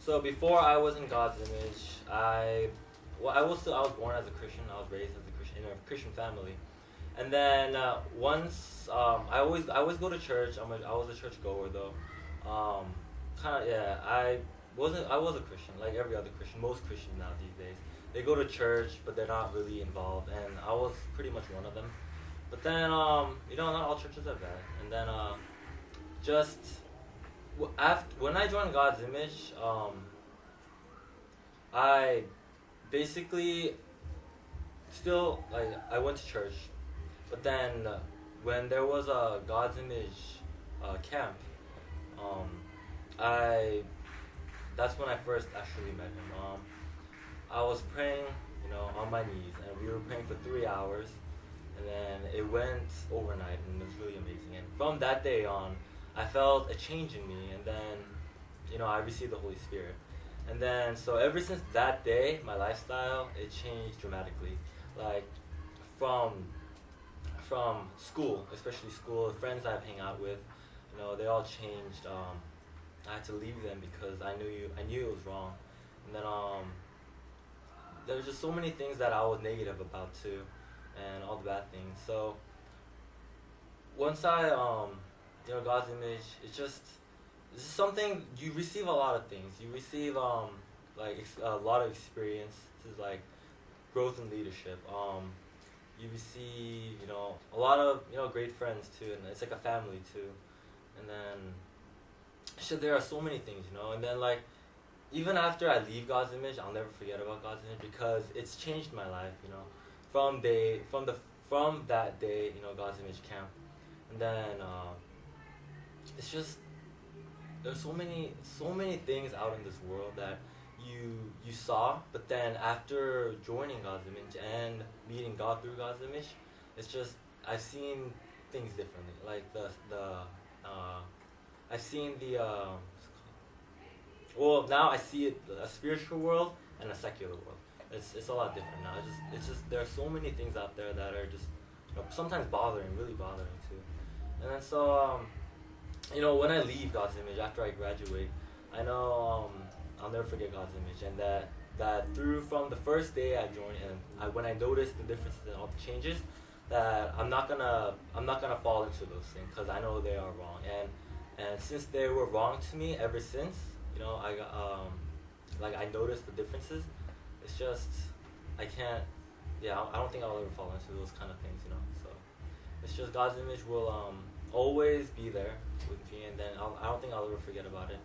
So before I was in God's image, I was born as a Christian. I was raised as a Christian in a Christian family, and then once I always go to church. I was a church goer though. Kind of yeah. I was a Christian like every other Christian. Most Christians now these days they go to church, but they're not really involved, and I was pretty much one of them. But then not all churches are bad, and then just after when I joined God's image, I basically still like I went to church, but then when there was a God's image camp, um, I that's when I first actually met him. I was praying, on my knees, and we were praying for 3 hours, and then it went overnight, and it was really amazing. And from that day on, I felt a change in me, and then, I received the Holy Spirit. And then, so ever since that day, my lifestyle, it changed dramatically. Like, from school, especially school, the friends I hang out with, they all changed. I had to leave them because I knew it was wrong. And then, there was just so many things that I was negative about too, and all the bad things. So, once I, God's image, it's just something, you receive a lot of things. You receive, a lot of experiences, like growth in leadership. You receive, a lot of, great friends too, and it's like a family too. And then, there are so many things, and then even after I leave God's image, I'll never forget about God's image because it's changed my life, from that day, God's image camp. And then, it's just, there's so many things out in this world that you saw, but then after joining God's image and meeting God through God's image, it's just, I've seen things differently. Like I've seen now I see it, a spiritual world and a secular world. It's a lot different now. It's just there are so many things out there that are just sometimes really bothering too. And then so when I leave God's image after I graduate, I know I'll never forget God's image, and that from the first day I joined, and when I noticed the differences and all the changes, that I'm not gonna fall into those things because I know they are wrong, and since they were wrong to me ever since, I got I noticed the differences. It's just I can't. Yeah, I don't think I'll ever fall into those kind of things, So it's just God's image will always be there with me, and then I don't think I'll ever forget about it.